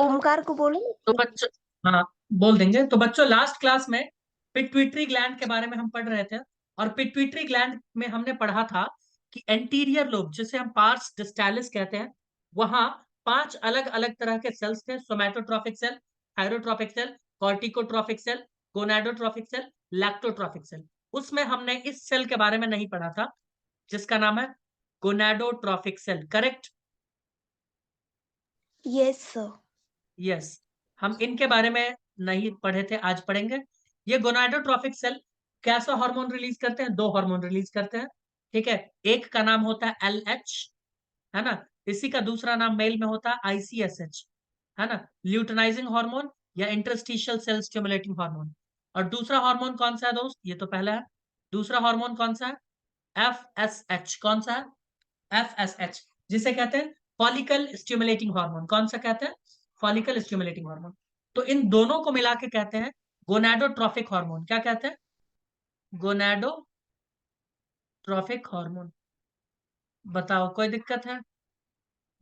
ओमकार को बोलो। तो बच्चों, हाँ बोल देंगे। तो बच्चों लास्ट क्लास में पिट्यूटरी ग्लैंड के बारे में हम पढ़ रहे थे, और पिट्यूटरी ग्लैंड में हमने पढ़ा था कि एंटीरियर लोब, जिसे हम पार्स डिस्टालिस कहते हैं, वहां 5 अलग अलग तरह के सेल्स थे: somatotrophic cell, thyrotrophic cell, corticotrophic cell, gonadotrophic cell, lactotrophic cell. उसमें हमने इस सेल के बारे में नहीं पढ़ा था जिसका नाम है gonadotrophic cell. Correct? Yes sir. Yes, हम इनके बारे में नहीं पढ़े थे, आज पढ़ेंगे। ये गोनाडोट्रॉफिक सेल कैसा हार्मोन रिलीज करते हैं? 2 हार्मोन रिलीज करते हैं, ठीक है। एक का नाम होता है LH, है ना। इसी का दूसरा नाम मेल में होता है ICSH, है ना, ल्यूटिनाइजिंग हार्मोन या इंटरस्टिशियल सेल स्टिमुलेटिंग हार्मोन। और दूसरा हार्मोन कौन सा है दोस्त? ये तो पहला है। दूसरा हार्मोन कौन सा है? FSH। कौन सा है? FSH, जिसे कहते हैं फॉलिकल स्टिमुलेटिंग हार्मोन। कौन सा कहते हैं? Follicle stimulating hormone. तो इन दोनों को मिला के कहते हैं गोनाडोट्रॉफिक हार्मोन। क्या कहते हैं? गोनाडोट्रॉफिक हार्मोन। बताओ, कोई दिक्कत है?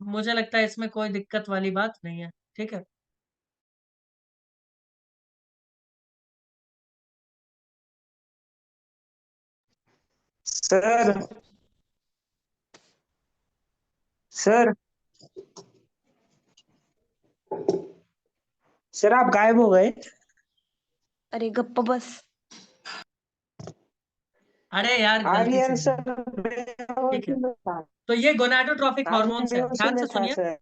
मुझे लगता है इसमें कोई दिक्कत वाली बात नहीं है, ठीक है। सर सर सर आप गायब हो गए। अरे गप्पा बस। अरे यार गलती से आर्यन हो गया, सर ठीक बेहोश है। में था। तो ये गोनाडोट्रॉफिक आर्यन हार्मोन्स है, बेहोशी ध्यान में से था सुनिए। सर।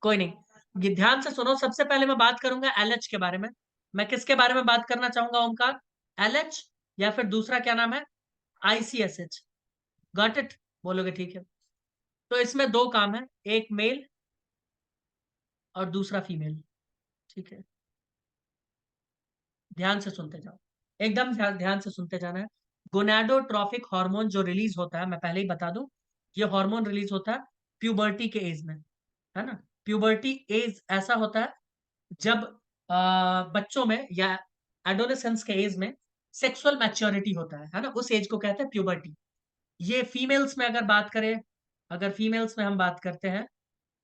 कोई नहीं, ये ध्यान से सुनो। सबसे पहले मैं बात करूंगा LH के बारे में। मैं किसके बारे में बात करना चाहूंगा ओमकार? LH या फिर दूसरा क्या नाम है? ICSH। Got it? बोलोगे, ठीक है। तो इसमें 2 काम है, एक मेल और दूसरा फीमेल, ठीक है। ध्यान से सुनते जाओ, एकदम ध्यान से सुनते जाना है। गोनाडोट्रॉफिक हार्मोन जो रिलीज होता है, मैं पहले ही बता दूं, ये हार्मोन रिलीज होता है प्यूबर्टी के एज में, है ना। प्यूबर्टी एज ऐसा होता है जब बच्चों में या एडोलेसेंस के एज में सेक्सुअल मैच्योरिटी होता है ना, उस एज को कहते हैं प्यूबर्टी। ये फीमेल्स में अगर बात करें, अगर फीमेल्स में हम बात करते हैं,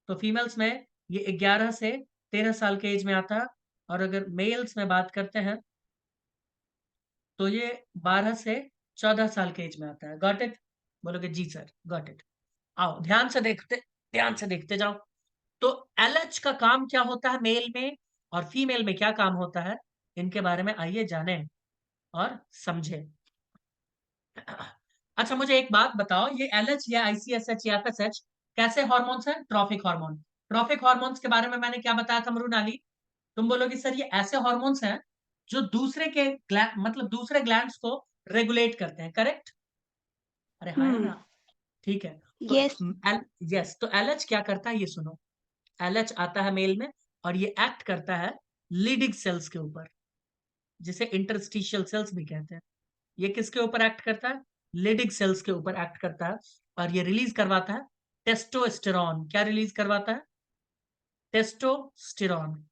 तो फीमेल्स में ये 11 से 13 साल के एज में आता है। और अगर मेल्स में बात करते हैं तो ये 12 से 14 साल के एज में आता है। Got it? बोलोगे जी सर, गॉट इट। आओ ध्यान से देखते जाओ। तो LH का काम क्या होता है मेल में, और फीमेल में क्या काम होता है, इनके बारे में आइए जाने और समझे। अच्छा, मुझे एक बात बताओ, ये LH या ICSH या FSH कैसे हॉर्मोन्स हैं? Traffic hormone. ट्रॉफिक हार्मोन्स के बारे में मैंने क्या बताया था मृणाली? तुम बोलोगी सर ये ऐसे हॉर्मोन्स हैं जो दूसरे के मतलब दूसरे ग्लैंड्स को रेगुलेट करते हैं। करेक्ट? अरे हाँ या ना? ठीक है। तो यस। यस, तो LH क्या करता है ये सुनो। LH आता है मेल में और ये एक्ट करता है लीडिंग सेल्स के ऊपर, जिसे इंटरस्टिशियल सेल्स भी कहते हैं। ये किसके ऊपर एक्ट करता है? लीडिंग सेल्स के ऊपर एक्ट करता है। और ये रिलीज करवाता है टेस्टोस्टेरॉन। क्या रिलीज करवाता है? टेस्टोस्टेरॉन।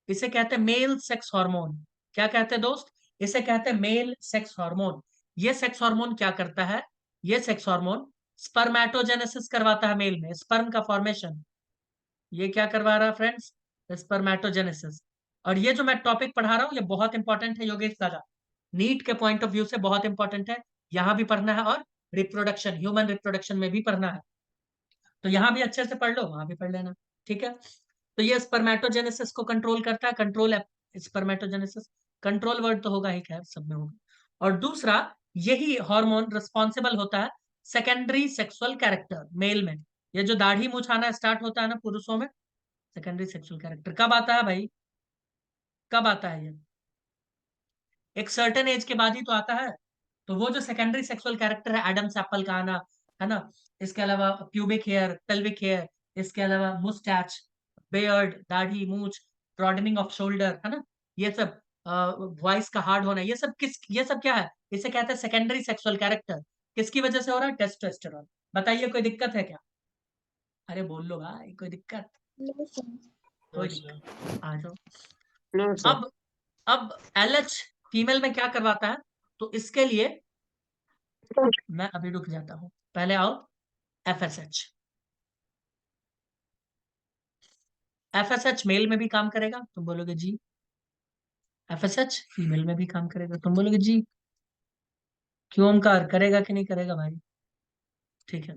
इसे कहते हैं मेल सेक्स हार्मोन। क्या कहते हैं दोस्त? इसे कहते हैं मेल सेक्स हार्मोन। ये सेक्स हार्मोन क्या करता है? ये सेक्स हार्मोन स्पर्मेटोजेनेसिस करवाता है मेल में, स्पर्म का फॉर्मेशन। ये क्या करवा रहा है फ्रेंड्स? स्पर्मेटोजेनेसिस। और ये जो मैं टॉपिक पढ़ा रहा हूँ ये बहुत इंपॉर्टेंट है योगेश दादा, नीट के पॉइंट ऑफ व्यू से बहुत इंपॉर्टेंट है। यहां भी पढ़ना है और रिप्रोडक्शन, ह्यूमन रिप्रोडक्शन में भी पढ़ना है। तो यहां भी अच्छे से पढ़ लो, वहां भी पढ़ लेना, ठीक है। तो ये स्पर्मेटोजेनेसिस को कंट्रोल करता है। कंट्रोल स्पर्मेटोजेनेसिस, कंट्रोल वर्ड तो होगा ही, खैर सब में होगा। और दूसरा, यही हार्मोन रिस्पॉन्सिबल होता है सेकेंडरी सेक्सुअल कैरेक्टर मेल में। ये जो दाढ़ी मुछाना स्टार्ट होता है ना पुरुषों में, सेकेंडरी सेक्सुअल कैरेक्टर कब आता है भाई? कब आता है ये? एक सर्टेन एज के बाद ही तो आता है। तो वो जो सेकेंडरी सेक्सुअल कैरेक्टर है, एडम्स एप्पल का आना, है ना, इसके अलावा प्यूबिक हेयर, पेल्विक हेयर, इसके अलावा मुस्टैच, बेयर्ड, दाढ़ी, मूछ, ब्रॉडनिंग ऑफ शोल्डर, है ना, ये सब, वॉइस का हार्ड होना, ये सब क्या है? इसे कहते हैं सेकेंडरी सेक्सुअल कैरेक्टर। किसकी वजह से हो रहा है? टेस्टोस्टेरोन। बताइए, कोई दिक्कत है क्या? अरे बोल लो भाई, कोई दिक्कत? कोई दिक्कत? आ जाओ। No sir. अब अब LH फीमेल में क्या करवाता है? तो इसके लिए मैं अभी रुक जाता हूं, पहले आओ FSH। FSH मेल में भी काम करेगा, तुम बोलोगे जी। FSH फीमेल में भी काम करेगा, तुम बोलोगे जी। क्यों ओमकार, करेगा कि नहीं करेगा भाई? ठीक है,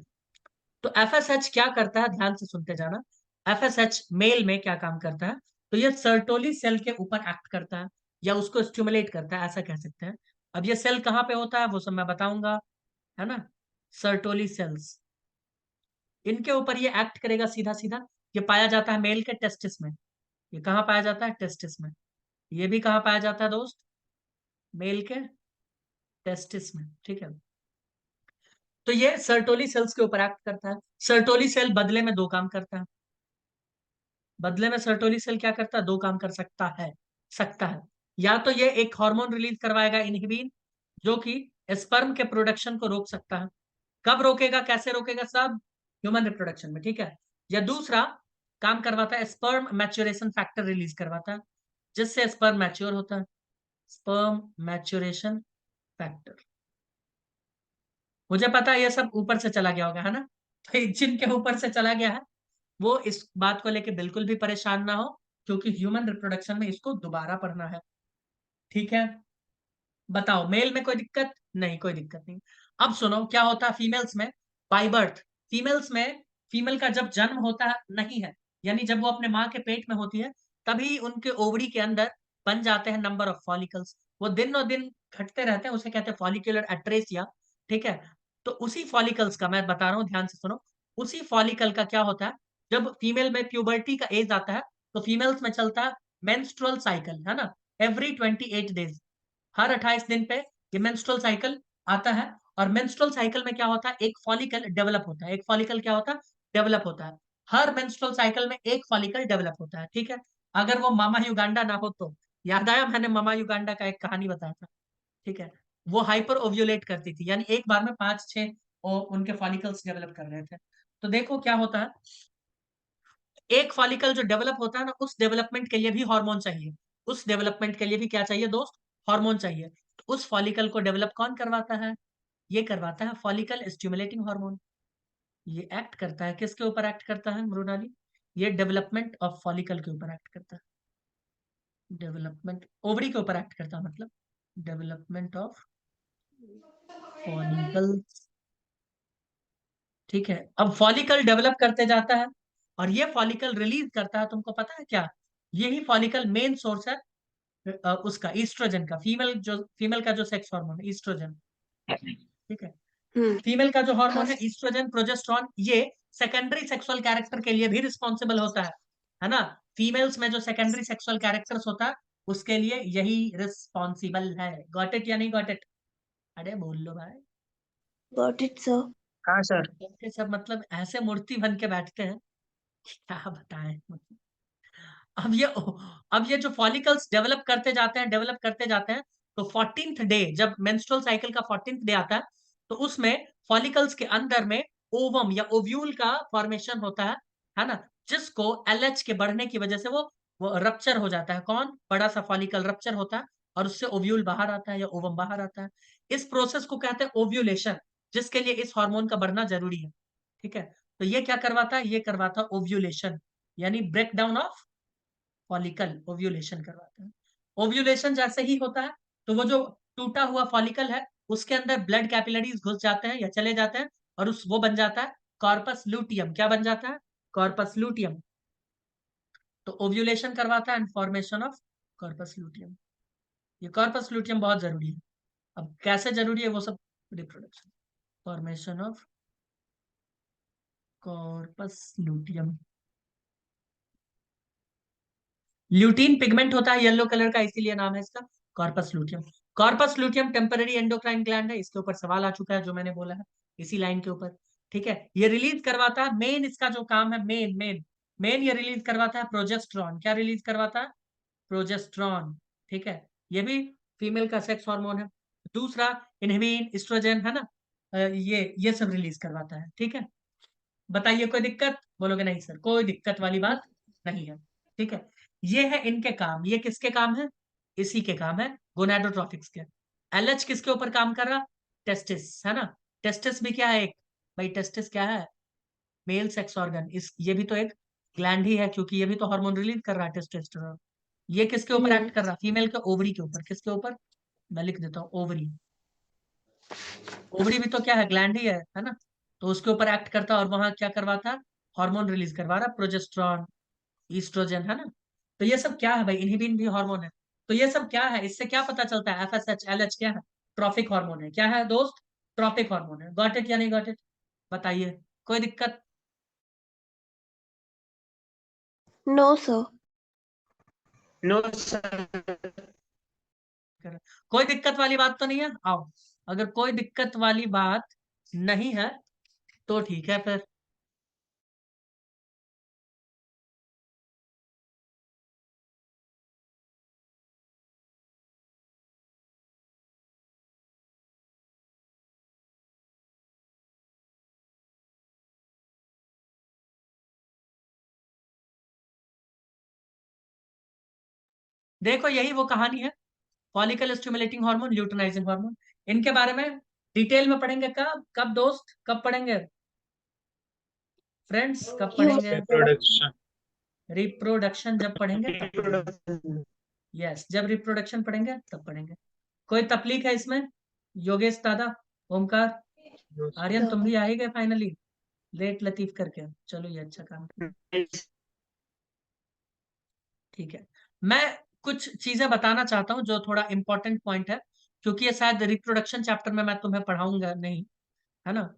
तो FSH क्या करता है, ध्यान से सुनते जाना। FSH मेल में क्या काम करता है, तो ये सर्टोली सेल के ऊपर एक्ट करता है या उसको स्टिमुलेट करता है, ऐसा कह सकते हैं। अब ये सेल कहाँ पे होता है वो सब मैं बताऊंगा, है ना। सर्टोली सेल्स, इनके ऊपर ये एक्ट करेगा सीधा सीधा। ये पाया जाता है मेल के टेस्टिस में। ये कहाँ पाया जाता है, टेस्टिस में। ये भी कहाँ पाया जाता है दोस्त, मेल के टेस्टिस में, ठीक है। तो ये सर्टोली सेल्स के ऊपर एक्ट करता है। सर्टोली सेल बदले में दो काम करता है। बदले में सर्टोली सेल क्या करता है, दो काम कर सकता है। या तो ये एक हार्मोन रिलीज करवाएगा, इनहिबिन, जो कि स्पर्म के प्रोडक्शन को रोक सकता है। कब रोकेगा, कैसे रोकेगा, सब ह्यूमन रिप्रोडक्शन में, ठीक है। या दूसरा काम करवाता है, स्पर्म मैच्योरेशन फैक्टर रिलीज करवाता है, जिससे स्पर्म मैच्योर होता है। स्पर्म मैच्योरेशन फैक्टर, मुझे पता है ये सब ऊपर से चला गया होगा, है ना। तो जिनके ऊपर से चला गया है वो इस बात को लेके बिल्कुल भी परेशान ना हो, क्योंकि ह्यूमन रिप्रोडक्शन में इसको दोबारा पढ़ना है, ठीक है। बताओ, मेल में कोई दिक्कत नहीं, कोई दिक्कत नहीं। अब सुनो क्या होता है फीमेल्स में, बाय बर्थ। फीमेल्स में, फीमेल का जब जन्म होता नहीं है, यानी जब वो अपने माँ के पेट में होती है, तभी उनके ओवरी के अंदर बन जाते हैं नंबर ऑफ फॉलिकल्स। वो दिन और दिन घटते रहते हैं, उसे कहते हैं फॉलिकुलर एट्रेसिया, ठीक है। तो उसी फॉलिकल्स का मैं बता रहा हूँ, ध्यान से सुनो। उसी फॉलिकल का क्या होता है, जब फीमेल में प्यूबर्टी का एज आता है, तो फीमेल्स में चलता है मेंस्ट्रुअल साइकिल, है ना। एवरी 28 डेज, हर 28 दिन पे ये मेंस्ट्रुअल साइकिल आता है। और मेंस्ट्रुअल साइकिल में क्या होता है, एक फॉलिकल डेवलप होता है। एक फॉलिकल क्या होता है, डेवलप होता है। हर मेंस्ट्रुअल साइकिल में एक फॉलिकल डेवलप होता है, ठीक है। अगर वो मामा युगांडा ना हो तो, याद आया मैंने मामा युगांडा का एक कहानी बताया था, ठीक है। वो हाइपर ओव्यूलेट करती थी, यानी एक बार में 5-6 उनके फॉलिकल्स डेवलप कर रहे थे। तो देखो क्या होता है, एक फॉलिकल जो डेवलप होता है ना, उस डेवलपमेंट के लिए भी हार्मोन चाहिए। उस डेवलपमेंट के लिए भी क्या चाहिए दोस्त, हार्मोन चाहिए। तो उस फॉलिकल को डेवलप कौन करवाता है, ये करवाता है फॉलिकल स्टिमुलेटिंग हार्मोन। ये एक्ट करता है, किसके ऊपर एक्ट करता है मृणाली, ये डेवलपमेंट ऑफ फॉलिकल के ऊपर एक्ट करता है। डेवलपमेंट ओवरी के ऊपर एक्ट करता है, मतलब डेवलपमेंट ऑफ फॉलिकल, ठीक है। अब फॉलिकल डेवलप करते जाता है और ये फॉलिकल रिलीज करता है, तुमको पता है क्या, यही फॉलिकल मेन सोर्स है उसका ईस्ट्रोजन का। फीमेल का जो सेक्स हार्मोन है ईस्ट्रोजन, ठीक है। हम्म। फीमेल का जो हार्मोन है ईस्ट्रोजन प्रोजेस्टेरॉन, ये सेकेंडरी सेक्सुअल कैरेक्टर के लिए भी रिस्पॉन्सिबल होता है ना। फीमेल्स में जो सेकेंडरी सेक्सुअल कैरेक्टर्स होता है, उसके लिए यही रिस्पॉन्सिबल है। गॉट इट या नहीं गॉट इट? अरे बोल लो भाई। Got it sir. हाँ सर। ये सब मतलब ऐसे मूर्ति बन के बैठते हैं, क्या बताएं। अब ये जो फॉलिकल्स डेवलप करते जाते हैं, डेवलप करते जाते हैं, तो 14th डे, जब मेंस्ट्रुअल साइकिल का 14th डे आता है, तो उसमें फॉलिकल्स के अंदर में ओवम या ओव्यूल का फॉर्मेशन होता है ना। जिसको LH के बढ़ने की वजह से वो रप्चर हो जाता है। कौन, बड़ा सा फॉलिकल रप्चर होता है और उससे ओव्यूल बाहर आता है या ओवम बाहर आता है। इस प्रोसेस को कहते हैं ओव्यूलेशन, जिसके लिए इस हार्मोन का बढ़ना जरूरी है, ठीक है। तो ये क्या करवाता है, ये करवाता है ओव्यूलेशन, यानी break down of follicle, ovulation करवाते हैं। ओव्यूलेशन जैसे ही होता है, तो वो जो टूटा हुआ फॉलिकल है, उसके अंदर ब्लड कैपिलरीज घुस जाते हैं या चले जाते हैं, और वो बन जाता है कॉर्पस लूटियम। क्या बन जाता है, कॉर्पस लूटियम। तो ओव्यूलेशन करवाता है and formation of corpus luteum. ये कॉर्पस लूटियम बहुत जरूरी है। अब कैसे जरूरी है वो सब, reproduction, formation of corpus luteum. Lutein pigment होता है येलो कलर का, इसीलिए नाम है इसका corpus luteum. Corpus luteum temporary endocrine gland है, इसके ऊपर सवाल आ चुका है जो मैंने बोला है इसी लाइन के ऊपर, ठीक है। ये रिलीज करवाता है, मेन इसका जो काम है, मेन मेन मेन ये रिलीज करवाता है प्रोजेस्ट्रॉन। क्या रिलीज करवाता है, प्रोजेस्ट्रॉन, ठीक है। ये भी फीमेल का सेक्स हार्मोन है। दूसरा इनहिबिन, एस्ट्रोजन, है ना। ये सब रिलीज करवाता है, ठीक है। बताइए कोई दिक्कत, बोलोगे नहीं सर कोई दिक्कत वाली बात नहीं है, ठीक है। ये है इनके काम, ये किसके काम है, इसी के काम है, गोनाडोट्रोफिक्स के। LH किसके ऊपर काम कर रहा, टेस्टिस, है ना। टेस्टिस भी क्या है एक, भाई टेस्टिस क्या है, मेल सेक्स ऑर्गन। इस ये भी तो एक ग्लैंड ही है, क्योंकि ये भी तो हार्मोन रिलीज कर रहा है, टेस्टोस्टेरोन। ये किसके ऊपर एक्ट कर रहा है? फीमेल के ओवरी के ऊपर। किसके ऊपर? मैं लिख देता हूँ, ओवरी। ओवरी भी तो क्या है? ग्लैंड ही है ना? तो उसके ऊपर एक्ट करता है और वहां क्या करवाता है? हार्मोन रिलीज करवा रहा है, प्रोजेस्टेरॉन, ईस्ट्रोजन, है ना? तो ये सब क्या है भाई? इनहिबिन भी हार्मोन है। तो ये सब क्या है? इससे क्या पता चलता है? एफएसएच, एलएच क्या है? ट्रॉफिक हार्मोन है। क्या है दोस्त? ट्रॉफिक हार्मोन है। गॉट इट या नहीं गॉट इट? बताइए, कोई दिक्कत? No, sir. No sir. कोई दिक्कत वाली बात तो नहीं है? आओ, अगर कोई दिक्कत वाली बात नहीं है तो ठीक है फिर। देखो, यही वो कहानी है, follicle stimulating hormone, luteinizing hormone. इनके बारे में डिटेल में पढ़ेंगे कब? कब दोस्त? कब पढ़ेंगे फ्रेंड्स? कब You पढ़ेंगे? रिप्रोडक्शन। रिप्रोडक्शन जब पढ़ेंगे तब पढ़ेंगे। यस, जब रिप्रोडक्शन पढ़ेंगे तब पढ़ेंगे। कोई तकलीफ है इसमें? योगेश दादा, ओमकार, आर्यन, तुम भी आ ही गए फाइनली, लेट लतीफ करके। चलो, ये अच्छा काम किया। ठीक है, मैं कुछ चीजें बताना चाहता हूँ जो थोड़ा इंपॉर्टेंट पॉइंट है, क्योंकि ये शायद रिप्रोडक्शन चैप्टर में मैं तुम्हें पढ़ाऊंगा नहीं, है ना?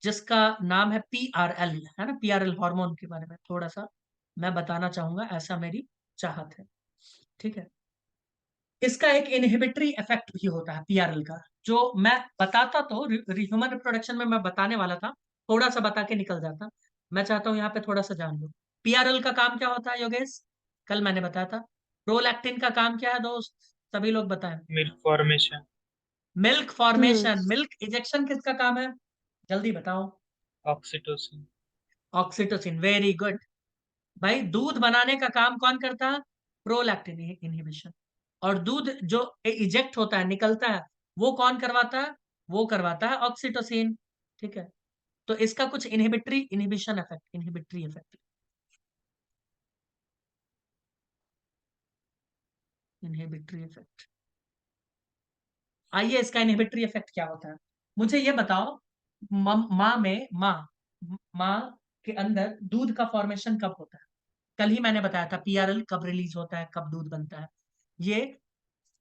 जिसका नाम है PRL, है ना? PRL हार्मोन के बारे में थोड़ा सा मैं बताना चाहूंगा, ऐसा मेरी चाहत है। ठीक है, इसका एक इनहिबिटरी इफेक्ट भी होता है PRL का, जो मैं बताता तो ह्यूमन रिप्रोडक्शन में मैं बताने वाला था, थोड़ा सा बता के निकल जाता। मैं चाहता हूँ यहाँ पे थोड़ा सा जान लो। PRL का काम क्या होता है योगेश? कल मैंने बताया था। प्रोलैक्टिन का काम क्या है दोस्त? सभी लोग बताएं। Milk formation. Milk formation. Milk ejection किसका काम है? जल्दी बताओ। ऑक्सीटोसिन। Oxytocin, very good. भाई, दूध बनाने का काम कौन करता है? Prolactin inhibition. और दूध जो इजेक्ट होता है, निकलता है, वो कौन करवाता है? वो करवाता है ऑक्सीटोसिन। ठीक है, तो इसका कुछ inhibitory inhibition effect, inhibitory effect, inhibitory effect. आइए, इसका इनहिबिटरी इफेक्ट क्या होता है, मुझे ये बताओ। माँ के अंदर दूध का फॉर्मेशन कब होता है? कल ही मैंने बताया था, PRL कब रिलीज होता है, कब दूध बनता है। ये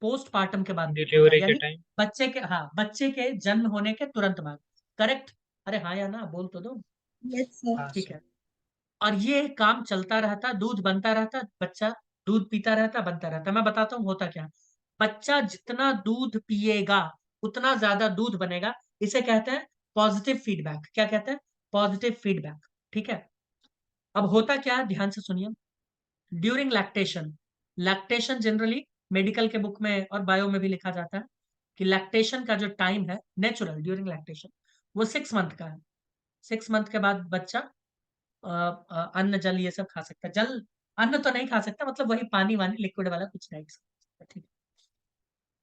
पोस्टमार्टम के बाद होता है, डिलीवरी के यानी टाइम। बच्चे के जन्म होने के तुरंत बाद। करेक्ट? अरे हाँ या ना, बोल तो दो। Yes, sir. हाँ ठीक सर। है, और ये काम चलता रहता, दूध बनता रहता, बच्चा दूध पीता रहता, बनता रहता। मैं बताता हूँ होता क्या। बच्चा जितना दूध पिएगा उतना ज्यादा दूध बनेगा। इसे कहते हैं पॉजिटिव फीडबैक। क्या कहते हैं? Positive feedback. ठीक है, अब होता क्या है, ध्यान से सुनिए। During lactation, lactation generally medical के बुक में और बायो में भी लिखा जाता है कि लैक्टेशन का जो टाइम है, नेचुरल ड्यूरिंग लैक्टेशन, वो 6 मंथ का है। 6 मंथ के बाद बच्चा अन्न जल ये सब खा सकता है। जल, अन्न तो नहीं खा सकता, मतलब वही पानी वानी लिक्विड वाला कुछ नहीं खा सकता। ठीक है,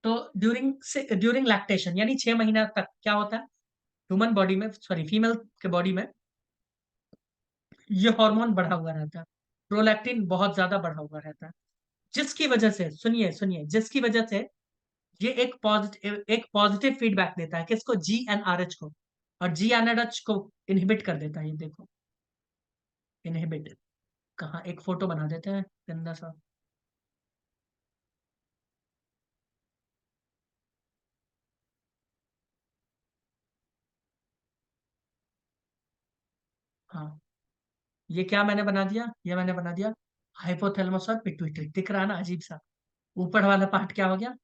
तो ड्यूरिंग लैक्टेशन यानी 6 महीना तक क्या होता है, ह्यूमन बॉडी में, सॉरी फीमेल के बॉडी में, ये हार्मोन बढ़ा हुआ रहता है, प्रोलैक्टिन बहुत ज्यादा बढ़ा हुआ रहता है, जिसकी वजह से, सुनिए सुनिए, जिसकी वजह से ये एक पॉजिटिव फीडबैक देता है। किसको? GnRH को। और GnRH को इनहिबिट कर देता है, ये देखो, इनहिबिट। कहाँ, एक फोटो बना देते हैं गंदा सा। हाँ, ये क्या मैंने बना दिया? ये मैंने बना दिया हाइपोथैलेमस और पिट्यूटरी। दिख रहा है ना अजीब सा? ऊपर वाला पार्ट क्या हो गया?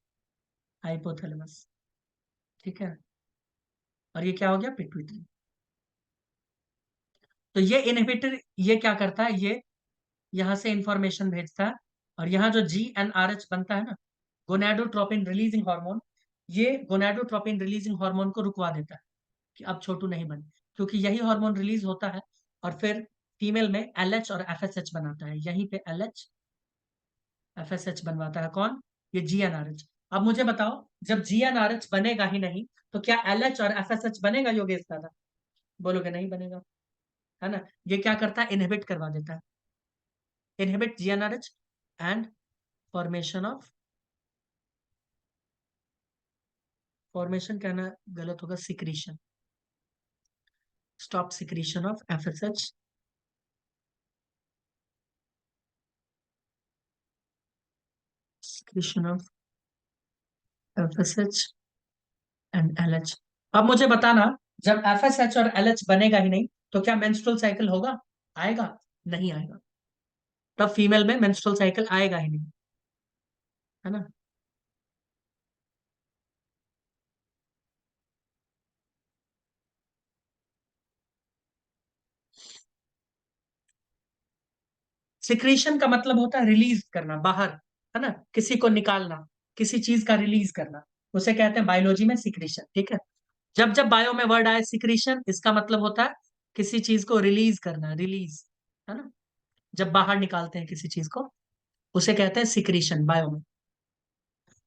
हाइपोथैलेमस। ठीक है, और ये क्या हो गया? पिट्यूटरी। तो ये इनहिबिटर ये क्या करता है, ये यहाँ से इंफॉर्मेशन भेजता है, और यहाँ जो GnRH बनता है ना, गोनाडोट्रोपिन रिलीजिंग हार्मोन, ये गोनाडोट्रोपिन रिलीजिंग हार्मोन को रुकवा देता है कि अब छोटू नहीं बने, क्योंकि यही हार्मोन रिलीज होता है और फिर फीमेल में LH और FSH बनाता है। यहीं पे LH FSH बनवाता है कौन? ये GnRH। अब मुझे बताओ, जब GnRH बनेगा ही नहीं तो क्या LH और FSH बनेगा योगेश दादा? बोलोगे नहीं बनेगा, है ना? ये क्या करता है? इनहिबिट करवा देता है। इनहिबिट GnRH एंड फॉर्मेशन कहना गलत होगा, secretion, stop secretion of FSH, secretion of FSH and LH। अब मुझे बताना, जब FSH और LH बनेगा ही नहीं तो क्या मेंस्ट्रुअल साइकिल होगा? आएगा? नहीं आएगा। तब फीमेल में मेंस्ट्रुअल साइकिल आएगा ही नहीं, है ना। सिक्रीशन का मतलब होता है रिलीज करना बाहर, है ना, किसी को निकालना, किसी चीज का रिलीज करना, उसे कहते हैं बायोलॉजी में सिक्रीशन। ठीक है, जब जब बायो में वर्ड आए सिक्रीशन, इसका मतलब होता है किसी चीज को रिलीज करना, रिलीज, है ना, जब बाहर निकालते हैं किसी चीज को, उसे कहते हैं सिक्रीशन बायो में।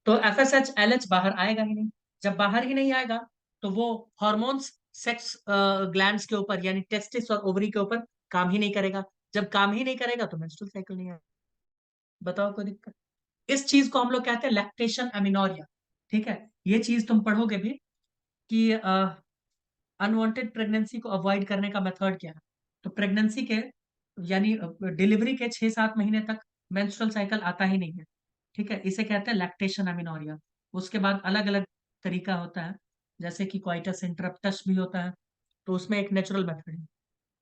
तो FSH LH बाहर आएगा ही नहीं, जब बाहर ही नहीं आएगा तो वो हॉर्मोन्स सेक्स ग्लैंड्स के ऊपर यानी टेस्टिस और ओवरी के ऊपर काम ही नहीं करेगा, जब काम ही नहीं करेगा तो मेंस्ट्रुअल साइकिल नहीं आएगा। बताओ कोई दिक्कत? इस चीज को हम लोग कहते हैं लैक्टेशन अमीनोरिया। ठीक है, ये चीज तुम पढ़ोगे भी कि अनवांटेड प्रेगनेंसी को अवॉइड करने का मेथड क्या है। तो प्रेगनेंसी के यानी डिलीवरी के 6-7 महीने तक मेंस्ट्रुअल साइकिल आता ही नहीं है। ठीक है, इसे कहते हैं लैक्टेशन अमीनोरिया। उसके बाद अलग अलग तरीका होता है, जैसे कि क्वाइटस इंटरप्टस भी होता है, तो उसमें एक नेचुरल मेथड है।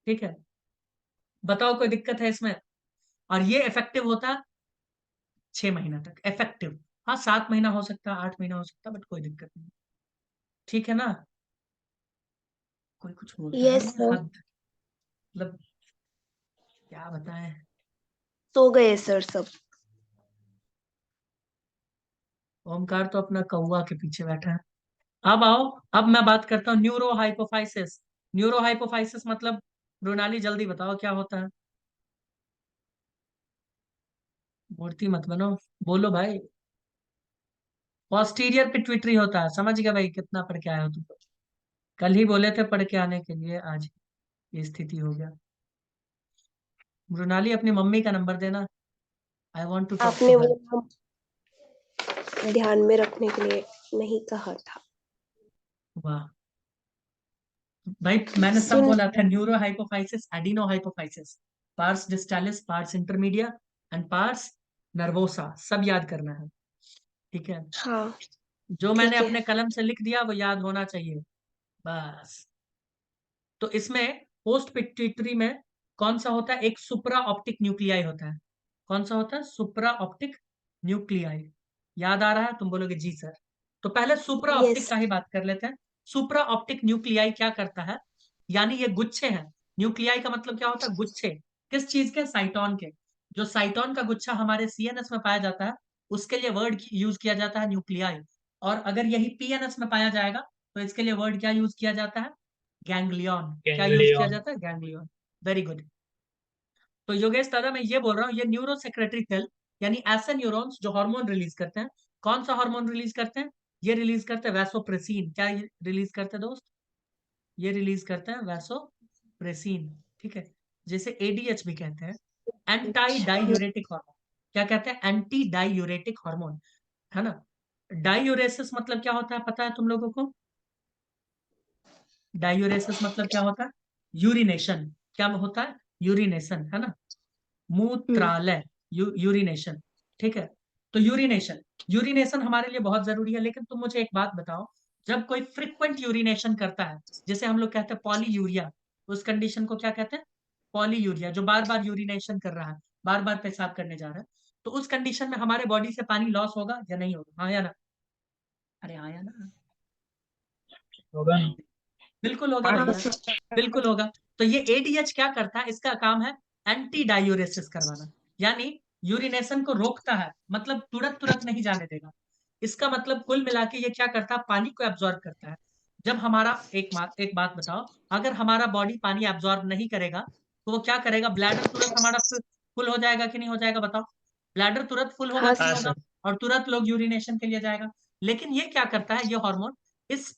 ठीक है, बताओ कोई दिक्कत है इसमें? और ये इफेक्टिव होता है 6 महीना तक इफेक्टिव। हाँ 7 महीना हो सकता है, 8 महीना हो सकता है, बट कोई दिक्कत नहीं। ठीक है ना। कोई कुछ बोलता है यस ना, सर। मतलब क्या बताएं। सो गए सर सब। ओमकार तो अपना कौवा के पीछे बैठा है। अब आओ, अब मैं बात करता हूँ न्यूरो हाइपोफाइसिस। न्यूरो हाइपोफाइसिस मतलब, रोनाली जल्दी बताओ क्या होता है। मूर्ति मत बनो, बोलो भाई। पोस्टीरियर पिट्यूटरी होता है, समझ गया भाई, कितना पढ़ के आए हो तुम? कल ही बोले थे पढ़ के आने के लिए, आज ये स्थिति हो गया। मृणाली अपनी मम्मी का नंबर देना, आई वॉन्ट टू टॉक आपने टू वो हर। नाम ध्यान में रखने के लिए नहीं कहा था। वाह भाई, मैंने सब सुन। बोला था, neuro hypophysis, adeno hypophysis, pars distalis, pars intermedia and pars nervosa, सब याद करना है। ठीक है, हाँ जो मैंने ठीक है। अपने कलम से लिख दिया वो याद होना चाहिए बस। तो इसमें पोस्ट पिट्यूटरी में कौन सा होता है? एक सुप्रा ऑप्टिक न्यूक्लियाई होता है। कौन सा होता है? सुप्रा ऑप्टिक न्यूक्लियाई। याद आ रहा है? तुम बोलोगे जी सर। तो पहले सुप्रा ऑप्टिक यस। का ही बात कर लेते हैं। सुप्रा ऑप्टिक न्यूक्लियाई क्या करता है, यानी ये गुच्छे हैं। न्यूक्लियाई का मतलब क्या होता है? गुच्छे। किस चीज के? साइटोन के। जो साइटोन का गुच्छा हमारे CNS में पाया जाता है, उसके लिए वर्ड यूज किया जाता है न्यूक्लियाई। और अगर यही PNS में पाया जाएगा तो इसके लिए वर्ड क्या यूज किया जाता है? गैंग्लियन। क्या यूज किया गैंग्लियन। जाता है? गैंग्लियन। Very good. तो योगेश दादा मैं ये बोल रहा हूँ, ये न्यूरो सेक्रेटरी सेल यानी ऐसे न्यूरॉन्स जो हार्मोन रिलीज करते हैं। कौन सा हार्मोन रिलीज करते हैं? ये रिलीज करते हैं वैसोप्रेसिन। क्या रिलीज करते हैं दोस्त? ये रिलीज करते हैं वैसोप्रेसिन। ठीक है, जैसे ADH भी कहते हैं, एंटी डायूरेटिक हार्मोन। क्या कहते हैं? एंटी डायूरेटिक हार्मोन, है ना। डायूरेसिस मतलब क्या होता है पता है तुम लोगों को? डायूरेसिस मतलब क्या होता है? यूरिनेशन। क्या होता है? यूरिनेशन, है ना, मूत्रालय, यूरिनेशन। ठीक है, तो यूरिनेशन, यूरिनेशन हमारे लिए बहुत जरूरी है। लेकिन तुम मुझे एक बात बताओ, जब कोई फ्रिक्वेंट यूरिनेशन करता है, जैसे हम लोग कहते हैं पॉलीयूरिया, उस कंडीशन को क्या कहते हैं? पॉलीयूरिया। जो बार बार यूरिनेशन कर रहा है, बार बार पेशाब करने जा रहा है, तो उस कंडीशन में हमारे बॉडी से पानी लॉस होगा या नहीं होगा? हाँ या ना? अरे हाँ या ना? होगा ना। बिल्कुल होगा हाँ भैया, सर। बिल्कुल होगा। तो ये ADH क्या करता है? इसका काम है एंटी डायूरेसिस करवाना, यानी यूरिनेशन को रोकता है, मतलब तुरंत तुरंत नहीं जाने देगा। इसका मतलब कुल मिला के ये क्या करता है? पानी को एब्जॉर्ब करता है। जब हमारा एक बात बताओ, अगर हमारा बॉडी पानी एब्जॉर्ब नहीं करेगा तो वो क्या करेगा? ब्लैडर तुरंत हमारा फुल हो जाएगा कि नहीं हो जाएगा? बताओ, ब्लैडर तुरंत फुल होगा हाँ कि नहीं हाँ होगा? सर। और तुरंत लोग यूरिनेशन के लिए जाएगा। लेकिन ये क्या करता है, ये हार्मोन इस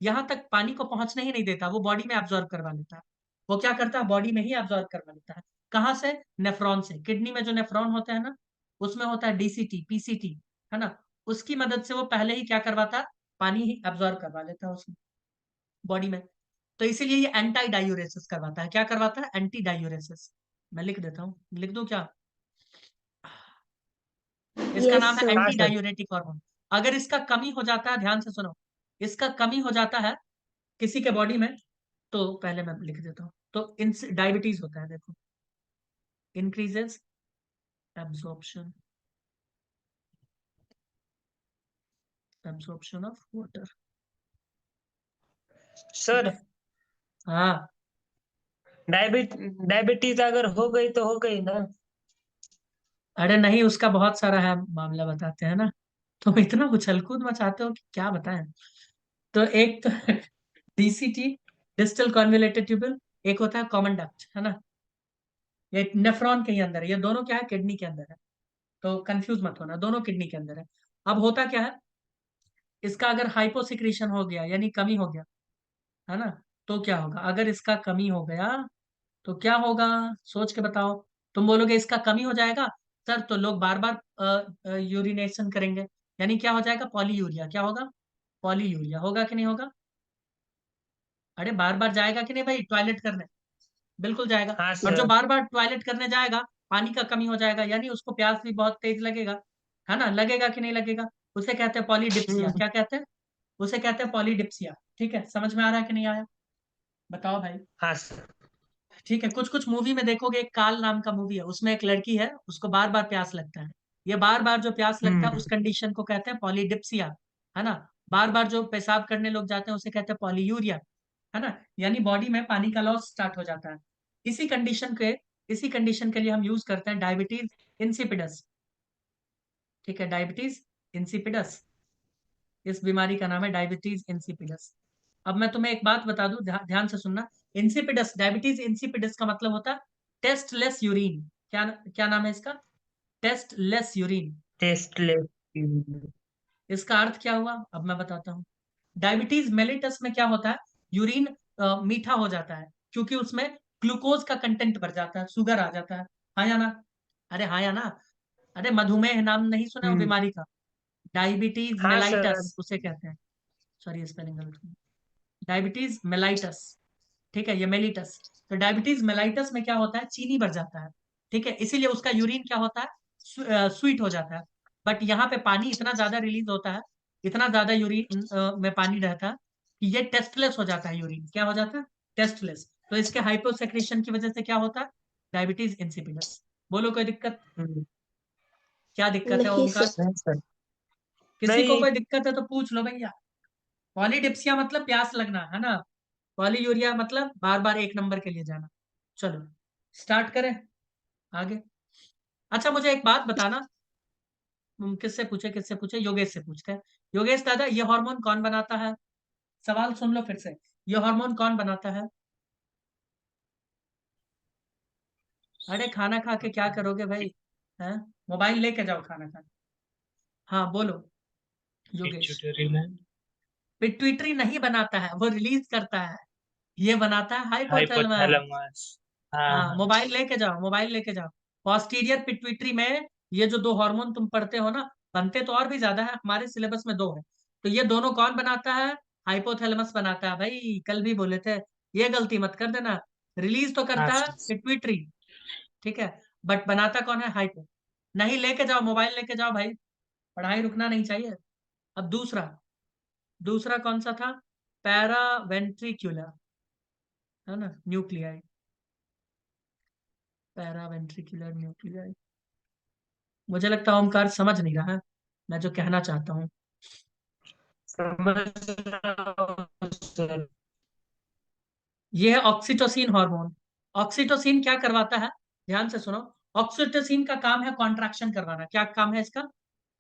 यहाँ तक पानी को पहुंचने ही नहीं देता, वो बॉडी में एब्जॉर्ब करवा लेता है। वो क्या करता है? बॉडी में ही एब्जॉर्ब करवा लेता है। कहाँ से? नेफ्रॉन से। किडनी में जो नेफ्रॉन होते हैं ना, उसमें होता है डीसीटी, पीसीटी, है ना, उसकी मदद से वो पहले ही क्या करवाता है, पानी ही एब्जॉर्ब करवा लेता है उसमें बॉडी में। तो इसीलिए ये एंटी डायूरेसिस करवाता है। क्या करवाता है? Anti diuresis. मैं लिख देता हूँ, लिख दूं क्या? इसका यस नाम है सर। हाँ एंटी सर। Diuretic hormone. अगर इसका कमी हो जाता है, ध्यान से सुनो, इसका कमी हो जाता है किसी के बॉडी में, तो पहले मैं लिख देता हूँ, तो इन डायबिटीज होता है, देखो, इंक्रीजेस एब्जॉर्प्शन ऑफ वाटर। ठीक सर है, हाँ। डायबिटीज अगर हो गई तो हो गई ना। अरे नहीं, उसका बहुत सारा है मामला, बताते हैं ना। तुम इतना उछलकूद मचाते हो कि क्या बताएं। तो एक तो डीसीटी, डिस्टल कॉन्वोल्यूटेड ट्यूबल, एक होता है कॉमन डक्ट, है ना, ये नेफ्रॉन के ही अंदर है, ये दोनों क्या है, किडनी के अंदर है। तो कंफ्यूज मत होना, दोनों किडनी के अंदर है। अब होता क्या है, इसका अगर हाइपोसिक्रीशन हो गया, यानी कमी हो गया, है ना, तो क्या होगा? अगर इसका कमी हो गया तो क्या होगा, सोच के बताओ। तुम बोलोगे इसका कमी हो जाएगा सर, तो लोग बार बार यूरिनेशन करेंगे, यानी क्या हो जाएगा, पॉलीयूरिया। क्या होगा? पॉलीयूरिया। होगा कि नहीं होगा? अरे बार बार जाएगा कि नहीं भाई टॉयलेट करने? बिल्कुल जाएगा। हाँ और जो सर। बार बार टॉयलेट करने जाएगा, पानी का कमी हो जाएगा, यानी उसको प्यास भी बहुत तेज लगेगा, है ना, लगेगा कि नहीं लगेगा? उसे कहते हैं पॉलीडिप्सिया। हम्म। क्या कहते हैं? उसे कहते हैं पॉलीडिप्सिया। ठीक है, समझ में आ रहा है कि नहीं आया? बताओ भाई। हाँ सर। ठीक है, कुछ कुछ मूवी में देखोगे, एक काल नाम का मूवी है, उसमें एक लड़की है, उसको बार बार प्यास लगता है। ये बार बार जो प्यास लगता है, हम्म। उस कंडीशन को कहते हैं पॉलीडिप्सिया, है ना। बार बार जो पेशाब करने लोग जाते हैं, उसे कहते हैं पॉलीयूरिया, है ना, यानी बॉडी में पानी का लॉस स्टार्ट हो जाता है। इसी कंडीशन के इसी कंडीशन के लिए हम यूज करते हैं डायबिटीज इंसिपिडस। ठीक है, डायबिटीज इंसिपिडस, इस बीमारी का नाम है डायबिटीज इंसिपिडस। अब मैं तुम्हें एक बात बता दूं, ध्यान से सुनना। इंसिपिडस, डायबिटीज इंसिपिडस का मतलब होता है टेस्टलेस यूरिन। क्या क्या नाम है इसका? Tasteless urine. टेस्टलेस। इसका अर्थ क्या हुआ, अब मैं बताता हूँ। डायबिटीज मेलिटस में क्या होता है, यूरिन मीठा हो जाता है, क्योंकि उसमें ग्लूकोज का कंटेंट बढ़ जाता है, शुगर आ जाता है। हाँ या ना? अरे हाँ या ना? अरे मधुमेह नाम नहीं सुना वो हम्म। बीमारी का? डायबिटीज हाँ सर। मेलाइटस उसे कहते हैं। सॉरी, स्पेलिंग गलत हुई। Diabetes mellitus. ठीक है, ये मेलिटस। तो डायबिटीज मेलाइटस में क्या होता है, चीनी बढ़ जाता है। ठीक है, इसीलिए उसका यूरिन क्या होता है, स्वीट हो जाता है। बट यहाँ पे पानी इतना ज्यादा रिलीज होता है, इतना ज्यादा यूरिन में पानी रहता है, कि ये टेस्टलेस हो जाता है यूरिन। क्या हो जाता है? टेस्टलेस। तो इसके हाइपोसेक्रेशन की वजह से क्या होता है, डायबिटीज इंसिपिडस। बोलो कोई दिक्कत? हम्म। क्या दिक्कत है नहीं ओमकार? सर। नहीं सर। किसी को नहीं। कोई दिक्कत है तो पूछ लो भैया। पॉलीडिप्सिया मतलब प्यास लगना, है ना। पॉलीयूरिया मतलब बार बार एक नंबर के लिए जाना। चलो स्टार्ट करें आगे। अच्छा मुझे एक बात बताना, किससे पूछे, योगेश से पूछते हैं। योगेश दादा, ये हार्मोन कौन बनाता है? सवाल सुन लो फिर से, ये हार्मोन कौन बनाता है? अरे खाना खा के क्या करोगे भाई, हैं? मोबाइल लेके जाओ खाना खा। हाँ बोलो योगेश। पिट्यूटरी में पिट्यूटरी नहीं बनाता है, वो रिलीज करता है। ये बनाता है हाइपोथैलेमस। हाइपोथैलेमस। हाँ हाँ, हाँ। मोबाइल लेके जाओ, मोबाइल लेके जाओ। पोस्टीरियर पिट्यूटरी में ये जो दो हार्मोन तुम पढ़ते हो ना, बनते तो और भी ज्यादा है, हमारे सिलेबस में दो है। तो ये दोनों कौन बनाता है? हाइपोथैलेमस बनाता है भाई, कल भी बोले थे, ये गलती मत कर देना। रिलीज तो हाँ करता है सर। पिट्यूटरी, ठीक है, बट बनाता कौन है? हाइपो। नहीं, लेके जाओ, मोबाइल लेके जाओ भाई, पढ़ाई रुकना नहीं चाहिए। अब दूसरा, दूसरा कौन सा था? पैरा वेंट्रिक्यूलर, है ना, न्यूक्लियाई। Para ventricular nuclei. मुझे लगता है ओमकार समझ नहीं रहा है मैं जो कहना चाहता हूँ। समझ रहा हूँ सर। ये है ऑक्सीटोसिन हार्मोन। ऑक्सीटोसिन क्या करवाता है, ध्यान से सुनो। ऑक्सीटोसिन का काम है कॉन्ट्रैक्शन करवाना। क्या काम है इसका?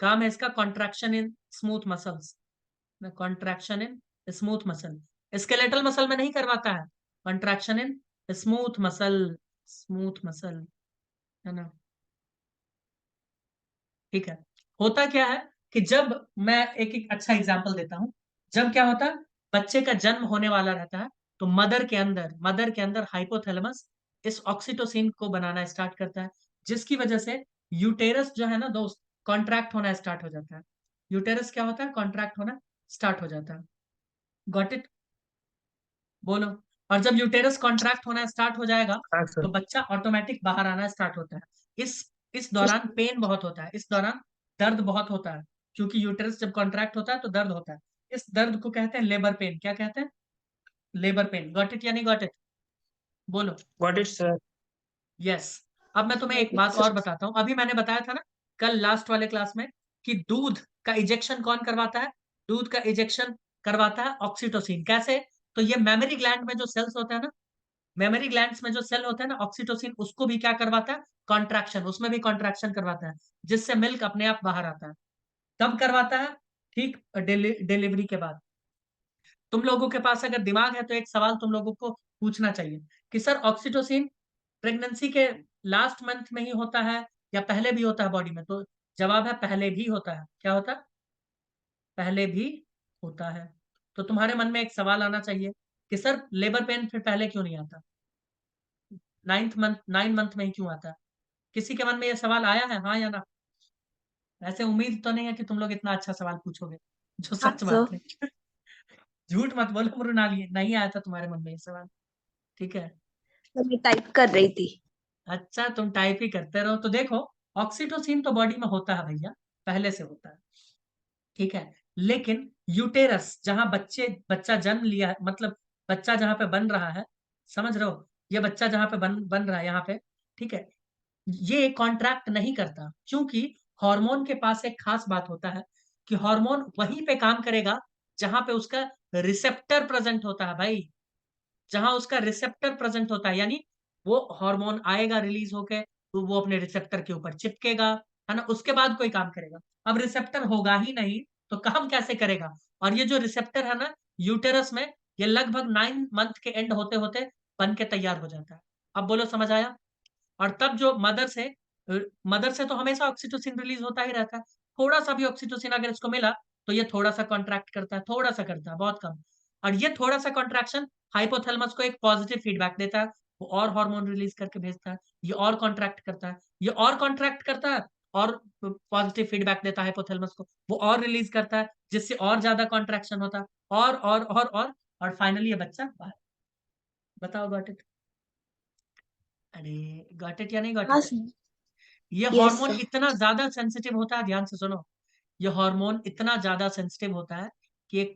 काम है इसका contraction in smooth muscles. Contraction in smooth muscle, skeletal muscle में नहीं करवाता है, contraction in smooth muscle, smooth muscle, है ना। ठीक है, होता क्या है कि जब, मैं एक एक अच्छा एग्जांपल देता हूं। जब क्या होता है, बच्चे का जन्म होने वाला रहता है, तो मदर के अंदर हाइपोथैलेमस इस ऑक्सीटोसिन को बनाना स्टार्ट करता है, जिसकी वजह से यूटेरस जो है ना दोस्त, कॉन्ट्रैक्ट होना स्टार्ट हो जाता है। यूटेरस क्या होता है? कॉन्ट्रैक्ट होना स्टार्ट हो जाता है। Got it? बोलो। और जब यूटेरस कॉन्ट्रैक्ट होना स्टार्ट हो जाएगा हाँ तो सर। बच्चा ऑटोमेटिक बाहर आना स्टार्ट होता है। इस दौरान पेन बहुत होता है, इस दौरान दर्द बहुत होता है, क्योंकि यूटेरस जब कॉन्ट्रैक्ट होता है तो दर्द होता है। इस दर्द को कहते हैं लेबर पेन। क्या कहते हैं? Labour pain. गॉट इट या नहीं गॉट इट? बोलो। What is sir? यस। अब मैं तुम्हें एक बात और बताता हूँ। अभी मैंने बताया था ना कल लास्ट वाले क्लास में कि दूध का इजेक्शन कौन करवाता है? दूध का इजेक्शन करवाता है ऑक्सीटोसिन। कैसे? तो ये मेमोरी ग्लैंड में जो सेल्स होता है ना, मेमोरी ग्लैंड्स में जो सेल होता है ना, ऑक्सीटोसिन उसको भी क्या करवाता है? कॉन्ट्रैक्शन, उसमें भी कॉन्ट्रैक्शन करवाता है, जिससे मिल्क अपने आप बाहर आता है। कब करवाता है? ठीक डिलीवरी के बाद। तुम लोगों के पास अगर दिमाग है तो एक सवाल तुम लोगों को पूछना चाहिए कि सर ऑक्सीटोसिन प्रेगनेंसी के लास्ट मंथ में ही होता है या पहले भी होता है बॉडी में? तो जवाब है पहले भी होता है। क्या होता है? पहले भी होता है। तो तुम्हारे मन में एक सवाल आना चाहिए कि सर लेबर पेन फिर पहले क्यों नहीं आता? 9 मंथ में ही क्यों आता है? किसी के मन में ये सवाल आया है, हाँ या ना? ऐसे उम्मीद तो नहीं है कि तुम लोग इतना अच्छा सवाल पूछोगे, जो हाँ सच सर, बात है। झूठ मत बोलो मृणाली, नहीं आया था तुम्हारे मन में ये सवाल। ठीक है। मैं टाइप कर रही थी। अच्छा, तुम टाइप ही करते रहो। तो देखो, ऑक्सीटोसिन तो बॉडी में होता है भैया, पहले से होता है। ठीक है। लेकिन यूटेरस, जहां बच्चा जन्म लिया है, मतलब बच्चा जहां पे बन रहा है, समझ रहे हो? ये बच्चा जहां पे बन रहा है यहाँ पे, ठीक है, ये कॉन्ट्रैक्ट नहीं करता, क्योंकि हार्मोन के पास एक खास बात होता है कि हार्मोन वहीं पे काम करेगा जहां पे उसका रिसेप्टर प्रेजेंट होता है भाई। जहां उसका रिसेप्टर प्रेजेंट होता है, यानी वो हार्मोन आएगा रिलीज होके, तो वो अपने रिसेप्टर के ऊपर चिपकेगा, है ना, उसके बाद कोई काम करेगा। अब रिसेप्टर होगा ही नहीं तो काम कैसे करेगा? और ये जो रिसेप्टर है ना यूटेरस में, ये लगभग 9 मंथ के एंड होते होते बन के तैयार हो जाता है। अब बोलो, समझ आया? और तब जो मदर से तो हमेशा ऑक्सीटोसिन रिलीज होता ही रहता है। थोड़ा सा भी ऑक्सीटोसिन अगर इसको मिला तो ये थोड़ा सा कॉन्ट्रैक्ट करता है, थोड़ा सा करता है, बहुत कम। और ये थोड़ा सा कॉन्ट्रैक्शन हाइपोथैलेमस को एक पॉजिटिव फीडबैक देता है, वो और हार्मोन रिलीज करके भेजता है, ये और कॉन्ट्रैक्ट करता है, ये और कॉन्ट्रैक्ट करता है, और पॉजिटिव फीडबैक देता है हाइपोथैलेमस को, वो और रिलीज करता है, जिससे और ज्यादा कॉन्ट्रैक्शन होता है, और फाइनली ये बच्चा बाहर। बताओ, गॉट इट? अरे, गॉट इट या नहीं गॉट हाँ इट? सर। ये यस हार्मोन सर। इतना ज्यादा सेंसिटिव होता है, ध्यान से सुनो। ये हार्मोन इतना ज्यादा सेंसिटिव होता है कि एक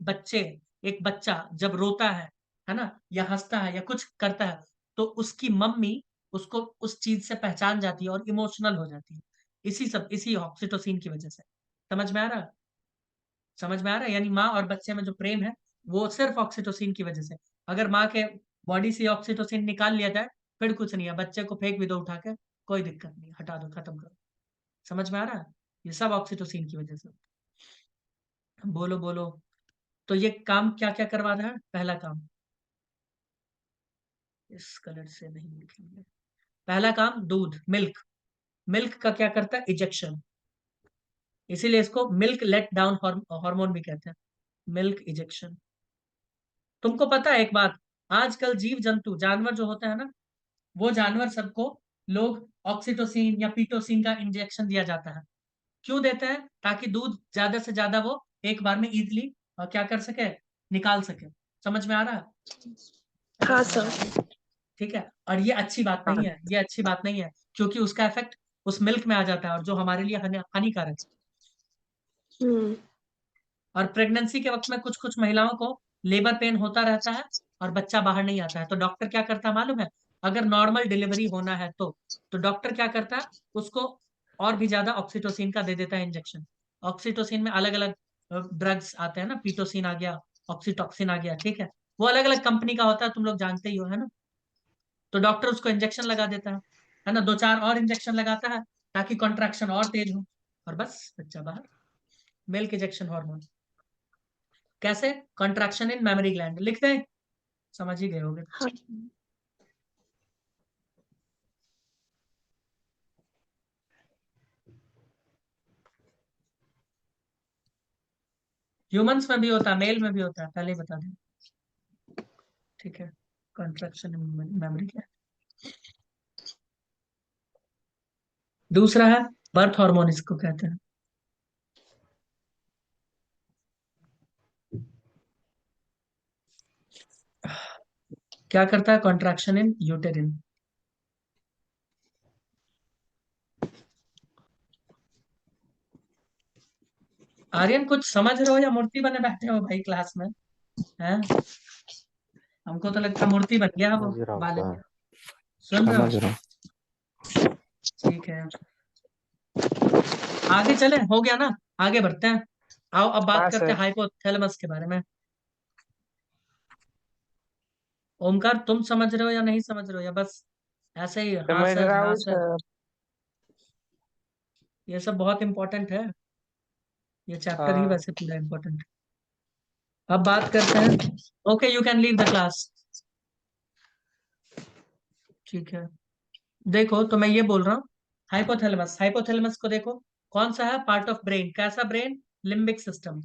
बच्चा जब रोता है ना, या हंसता है या कुछ करता है, तो उसकी मम्मी उसको उस चीज से पहचान जाती है और इमोशनल हो जाती है। इसी ऑक्सीटोसिन की वजह से। समझ में आ रहा है? समझ में आ रहा है? यानी माँ और बच्चे में जो प्रेम है, वो सिर्फ ऑक्सीटोसिन की वजह से। अगर माँ के बॉडी से ऑक्सीटोसिन निकाल लिया जाए, फिर कुछ नहीं है, बच्चे को फेंक भी दो उठा के, कोई दिक्कत नहीं, हटा दो, खत्म करो। समझ में आ रहा है? ये सब ऑक्सीटोसिन की वजह से। बोलो बोलो। तो ये काम क्या क्या करवा रहा है? पहला काम, इस कलर से नहीं लिखेंगे। पहला काम, दूध, मिल्क। मिल्क का क्या करता है? इजेक्शन। इसीलिए इसको मिल्क लेट डाउन हार्मोन भी कहते हैं, मिल्क इजेक्शन। तुमको पता है एक बात, आजकल जीव जंतु, जानवर जो होते हैं ना, वो जानवर सबको लोग ऑक्सीटोसिन या पीटोसिन का इंजेक्शन दिया जाता है। क्यों देते हैं? ताकि दूध ज्यादा से ज्यादा वो एक बार में इजीली और क्या कर सके, निकाल सके। समझ में आ रहा है? अरे हाँ समझ आ रहा सर। है? ठीक है। और ये अच्छी बात नहीं हाँ। है, ये अच्छी बात नहीं है, क्योंकि उसका इफेक्ट उस मिल्क में आ जाता है, और जो हमारे लिए हानिकारक है। हम्म। और प्रेगनेंसी के वक्त में कुछ कुछ महिलाओं को लेबर पेन होता रहता है और बच्चा बाहर नहीं आता है, तो डॉक्टर क्या करता है मालूम है? अगर नॉर्मल डिलीवरी होना है तो डॉक्टर क्या करता है, उसको और भी ज्यादा ऑक्सीटोसिन का दे देता है इंजेक्शन। ऑक्सीटोसिन में अलग अलग ड्रग्स आते हैं ना, पीटोसिन आ गया, ऑक्सीटॉक्सिन आ गया, ठीक है, वो अलग अलग कंपनी का होता है, तुम लोग जानते ही हो, है ना? तो डॉक्टर उसको इंजेक्शन लगा देता है ना, 2-4 और इंजेक्शन लगाता है ताकि कॉन्ट्रैक्शन और तेज हो, और बस बच्चा बाहर। Milk injection hormone. कैसे? Contraction in mammary gland. लिख दें? समझ ही गए होगे। हाँ। ह्यूमंस में भी होता है, मेल में भी होता है, पहले ही बता दें। ठीक है, कॉन्ट्रैक्शन इन मेमोरी ग्लैंड। दूसरा है बर्थ हार्मोन, इसको कहते हैं। क्या करता है? कॉन्ट्रैक्शन इन यूटेरिन। आर्यन कुछ समझ रहे हो या मूर्ति बने बैठे हो भाई क्लास में? हैं? हमको तो लगता है मूर्ति बन गया वो समझ रहा हूँ बालक। सर, सुन रहे हो? समझ रहा हूँ। ठीक है, आगे चले, हो गया ना? आगे बढ़ते हैं। आओ अब बात हाँ करते हैं सर, हाइपोथैलेमस के बारे में। ओमकार तुम समझ रहे हो या नहीं समझ रहे हो, या बस ऐसे ही हाँ समझ सर रहा हाँ हूँ सर? सर। ये सब बहुत इंपॉर्टेंट है, ये चैप्टर ही हाँ वैसे पूरा इंपॉर्टेंट है। अब बात करते हैं। Okay, you can leave the class. ठीक है, देखो तो मैं ये बोल रहा हूँ, हाइपोथैलेमस, हाइपोथैलेमस को देखो, कौन सा है? Part of brain. कैसा ब्रेन? Limbic system.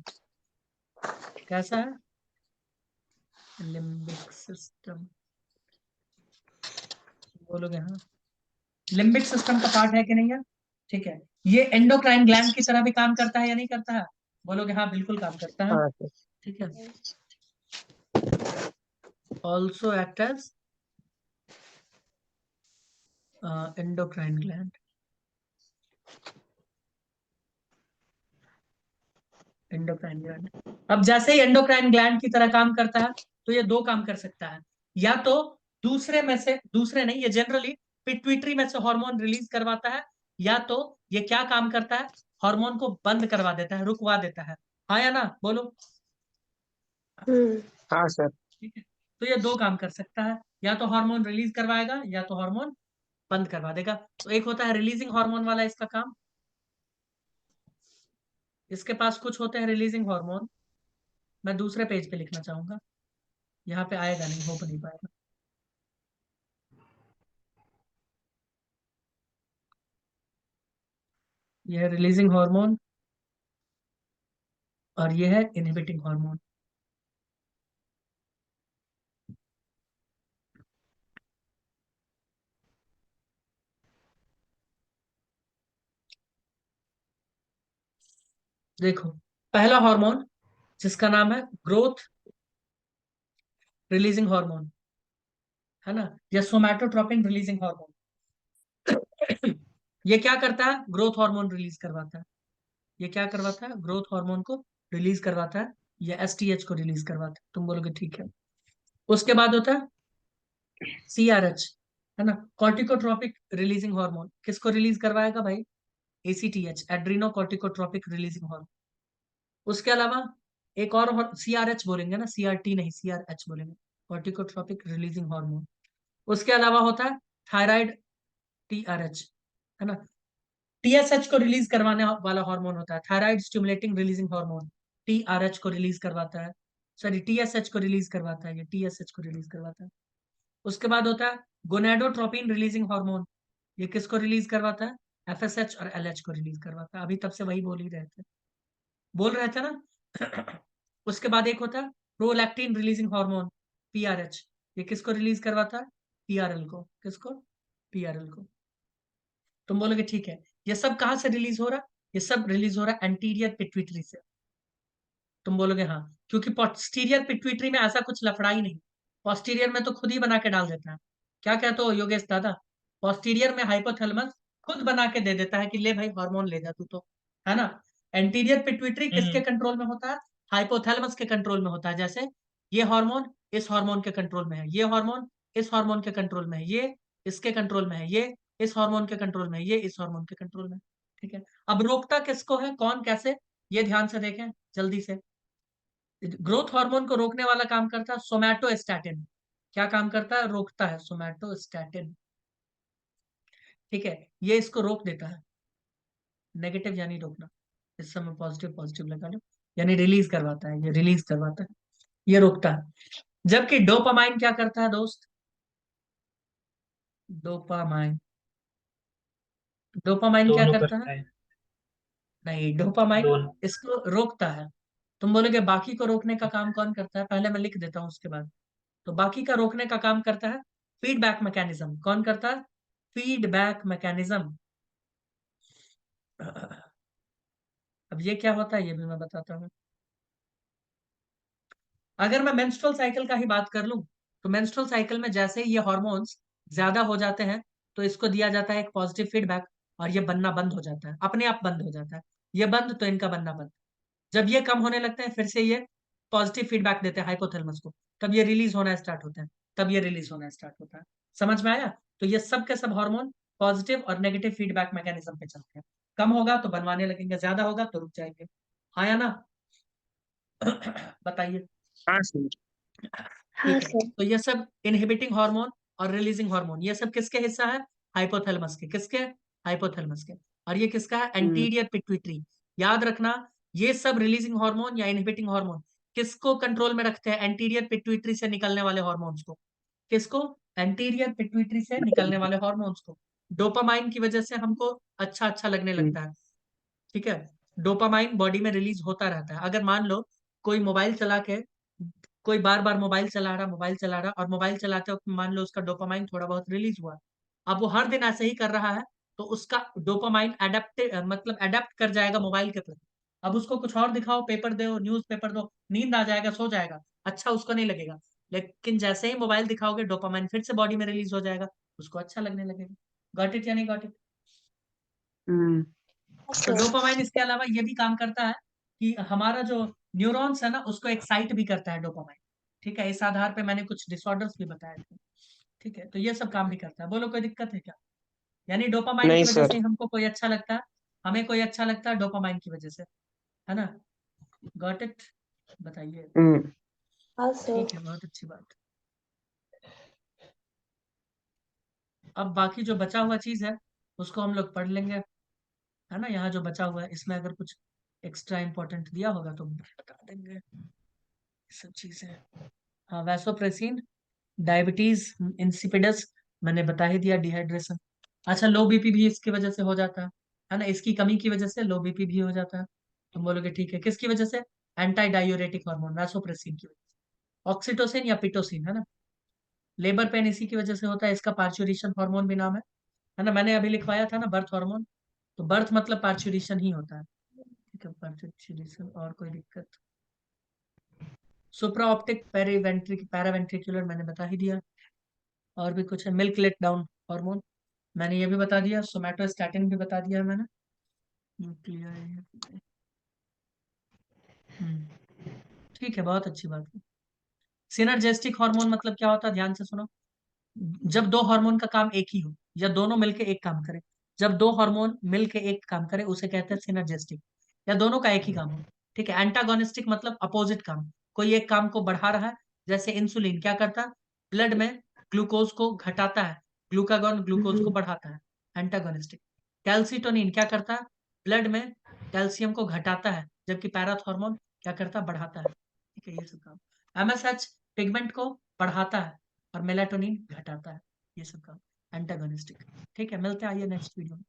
कैसा है? Limbic system. बोलोगे हाँ? लिम्बिक सिस्टम का पार्ट है कि नहीं है? ठीक है। ये एंडोक्राइन ग्लैंड की तरह भी काम करता है या नहीं करता है? बोलोगे हाँ, बिल्कुल काम करता है। हाँ सर। ठीक है, also act as endocrine gland. Endocrine gland, अब जैसे ही एंडोक्राइन ग्लैंड की तरह काम करता है, तो ये दो काम कर सकता है। या तो दूसरे में से, दूसरे नहीं, ये जनरली पिट्यूटरी में से हार्मोन रिलीज करवाता है, या तो ये क्या काम करता है? हार्मोन को बंद करवा देता है, रुकवा देता है। हाँ या ना? बोलो। हम्म। हाँ सर। ठीक है, तो ये दो काम कर सकता है, या तो हार्मोन रिलीज करवाएगा या तो हार्मोन बंद करवा देगा। तो एक होता है रिलीजिंग हार्मोन वाला इसका काम, इसके पास कुछ होते हैं रिलीजिंग हार्मोन। मैं दूसरे पेज पे लिखना चाहूंगा, यहाँ पे आएगा नहीं, हो नहीं पाएगा। यह है रिलीजिंग हार्मोन और यह है इनहिबिटिंग हार्मोन। देखो, पहला हार्मोन जिसका नाम है ग्रोथ रिलीजिंग हार्मोन, है ना, या सोमैटोट्रोपिन रिलीजिंग हार्मोन। ये क्या करता है? ग्रोथ हार्मोन रिलीज करवाता है। ये क्या करवाता है? ग्रोथ हार्मोन को रिलीज करवाता है, या एसटीएच को रिलीज करवाता है। तुम बोलोगे ठीक है। उसके बाद होता है सीआरएच, है ना, कॉर्टिकोट्रोपिक रिलीजिंग हार्मोन। किसको रिलीज करवाएगा भाई? ACTH, adreno corticotropic releasing hormone. उसके अलावा एक और सीआरएच बोलेंगे ना, सीआरटी नहीं, सीआरएच बोलेंगे, कॉर्टिकोट्रोपिक रिलीजिंग हार्मोन। उसके अलावा होता है थायराइड टीआरएच, है ना, टीएसएच को रिलीज करवाने वाला हार्मोन होता है, thyroid stimulating releasing hormone. TRH को रिलीज करवाता है, सॉरी टीएसएच को रिलीज करवाता है, ये टीएसएच को रिलीज करवाता है। उसके बाद होता है गोनेडोट्रोपिन रिलीजिंग हार्मोन। ये किसको रिलीज करवाता है? एफएसएच और एलएच को रिलीज करवाता है। अभी तब से वही बोल रहे थे ना। उसके बाद एक होता है प्रोलैक्टिन रिलीजिंग हार्मोन, पीआरएच। ये किसको रिलीज करवाता है? पीआरएल को। किसको? पीआरएल को। तुम बोलोगे ठीक है, ये सब कहां से रिलीज हो रहा है? ये सब रिलीज हो रहा है एंटीरियर पिट्यूटरी से। तुम बोलोगे हाँ, क्योंकि पोस्टीरियर पिट्यूटरी में ऐसा कुछ लफड़ा ही नहीं। पोस्टीरियर में तो खुद ही बना के डाल देता है। क्या कहते हो योगेश दादा? पोस्टीरियर में हाइपोथैलेमस खुद बना के दे देता है कि ले भाई हार्मोन ले जा तू तो, है ना। एंटीरियर पिट्यूटरी किसके कंट्रोल में होता है? हाइपोथैलेमस के कंट्रोल में होता है। जैसे ये हार्मोन इस हार्मोन के कंट्रोल में है, ये हार्मोन इस हार्मोन के कंट्रोल में है, ये इसके कंट्रोल में है, ये इस हार्मोन के कंट्रोल में है, ये इस हार्मोन के कंट्रोल में है। ठीक है, अब रोकता किसको है, कौन कैसे, ये ध्यान से देखें जल्दी से। ग्रोथ हार्मोन को रोकने वाला काम करता है सोमैटोस्टैटिन। क्या काम करता है? रोकता है, सोमैटोस्टैटिन। ठीक है, ये इसको रोक देता है। नेगेटिव यानी रोकना, इस समय पॉजिटिव पॉजिटिव लगा लो, यानी रिलीज करवाता है, ये रिलीज करवाता है, ये रोकता है। जबकि डोपामाइन क्या करता है दोस्त? डोपामाइन, डोपामाइन क्या दोनों करता है? करता है। नहीं, डोपामाइन दोनों। इसको रोकता है। तुम बोलोगे बाकी को रोकने का काम कौन करता है? पहले मैं लिख देता हूं उसके बाद। तो बाकी का रोकने का काम करता है फीडबैक मैकेनिज्म। कौन करता है? Feedback mechanism. अब ये क्या होता है ये भी मैं बताता हूँ। अगर मैं मेंस्ट्रुअल साइकिल का ही बात कर लूं तो मेंस्ट्रुअल साइकिल में जैसे ही ये हार्मोन्स ज्यादा हो जाते हैं तो इसको दिया जाता है एक पॉजिटिव फीडबैक और ये बनना बंद हो जाता है, अपने आप बंद हो जाता है। ये बंद तो इनका बनना बंद। जब ये कम होने लगते हैं फिर से ये पॉजिटिव फीडबैक देते हैं हाइपोथैलेमस को, तब ये रिलीज होना स्टार्ट होता है, तब ये रिलीज होना स्टार्ट होता है। समझ में आया? तो ये सब के सब हार्मोन पॉजिटिव और नेगेटिव फीडबैक मैकेनिज्म पे चलते हैं। कम होगा तो बनवाने लगेंगे, ज्यादा होगा तो रुक जाएंगे। हाँ या ना? बताइए। हाँ सर। हाँ ठीक है, सर। तो ये सब इनहिबिटिंग हार्मोन और रिलीजिंग हार्मोन ये सब किसके हिस्सा है? हाइपोथैलेमस के। किसके? हाइपोथैलेमस के। और ये किसका है? Anterior pituitary. याद रखना, ये सब रिलीजिंग हार्मोन या इनहिबिटिंग हार्मोन किसको कंट्रोल में रखते हैं? एंटीरियर पिट्यूटरी से निकलने वाले हार्मोन्स को। किसको? एंटीरियर पिट्यूटरी से निकलने वाले हार्मोन्स को। डोपामाइन की वजह से हमको अच्छा अच्छा लगने लगता है, ठीक है? डोपामाइन बॉडी में रिलीज होता रहता है। अगर मान लो कोई मोबाइल चला के, कोई बार बार मोबाइल चला रहा और मोबाइल चलाते वक्त मान लो उसका डोपामाइन थोड़ा बहुत रिलीज हुआ, अब वो हर दिन ऐसे ही कर रहा है तो उसका डोपामाइन मतलब अडेप्ट कर जाएगा मोबाइल के प्रति। अब उसको कुछ और दिखाओ, पेपर दो, न्यूज पेपर दो, नींद आ जाएगा, सो जाएगा, अच्छा उसको नहीं लगेगा। लेकिन जैसे ही मोबाइल दिखाओगे डोपामाइन फिर से बॉडी में रिलीज हो जाएगा, उसको अच्छा लगने लगेगा। गॉट इट या नहीं गॉट इट? तो सर। डोपामाइन इसके अलावा ये भी काम करता है कि हमारा जो न्यूरॉन्स है ना उसको एक्साइट भी करता है डोपामाइन। ठीक है, इस आधार पे मैंने कुछ डिसऑर्डर्स भी बताए थे। ठीक है, तो ये सब काम भी करता है। बोलो कोई दिक्कत है क्या? यानी डोपामाइन नहीं की वजह सर। से ही हमको कोई अच्छा लगता है, हमें कोई अच्छा लगता है डोपामाइन की वजह से, है ना? Got it? बताइए। हाँ सर। ठीक है, बहुत अच्छी बात। अब बाकी जो बचा हुआ चीज है उसको हम लोग पढ़ लेंगे, है ना? यहाँ जो बचा हुआ है इसमें अगर कुछ एक्स्ट्रा इंपॉर्टेंट दिया होगा तो बता देंगे ये सब चीजें। हाँ, वैसोप्रेसिन, डायबिटीज इंसिपिडस मैंने बता ही दिया, डिहाइड्रेशन। अच्छा, लो बीपी भी इसकी वजह से हो जाता है ना? इसकी कमी की वजह से लो बीपी भी हो जाता है। तुम बोलोगे ठीक है, किसकी वजह से? एंटी डायूरेटिक हार्मोन वैसोप्रेसिन की वजह से। ऑक्सीटोसिन या पिटोसिन, है ना? लेबर पेन इसी की वजह से होता है, इसका पार्चुरेशन हार्मोन भी नाम है ना? मैंने अभी लिखवाया था ना बर्थ हार्मोन, तो बर्थ मतलब पार्चुरेशन ही होता है। ठीक है, पार्चुरेशन। और कोई दिक्कत? सुप्रा ऑप्टिक पैरावेंट्रिकुलर मैंने बता ही दिया। और भी कुछ है? मिल्क लेट डाउन हार्मोन मैंने ये भी बता दिया। सोमैटोस्टैटिन भी बता दिया है मैंने। न्यूक्लियर। ठीक है, बहुत अच्छी बात है। सिनर्जेस्टिक हार्मोन मतलब क्या होता है? ध्यान से सुनो। जब दो हार्मोन का काम एक ही हो या दोनों मिलके एक काम करे, जब दो हार्मोन मिलके एक काम करे उसे कहते हैं सिनर्जेस्टिक, या दोनों का एक ही काम हो। ठीक है। एंटागोनिस्टिक मतलब अपोजिट काम, कोई एक काम को बढ़ा रहा है। जैसे इंसुलिन क्या करता है? ब्लड में ग्लूकोज को घटाता है, ग्लूकागॉन ग्लूकोज को बढ़ाता है, एंटागोनिस्टिक। कैल्सिटोनिन क्या करता है? ब्लड में कैल्शियम को घटाता है, जबकि पैराथॉर्मोन क्या करता है? बढ़ाता है। ठीक है, ये सब काम। एमएसएच पिगमेंट को बढ़ाता है और मेलाटोनिन घटाता है, ये सब काम एंटागोनिस्टिक। ठीक है, मिलते हैं आइए नेक्स्ट वीडियो में।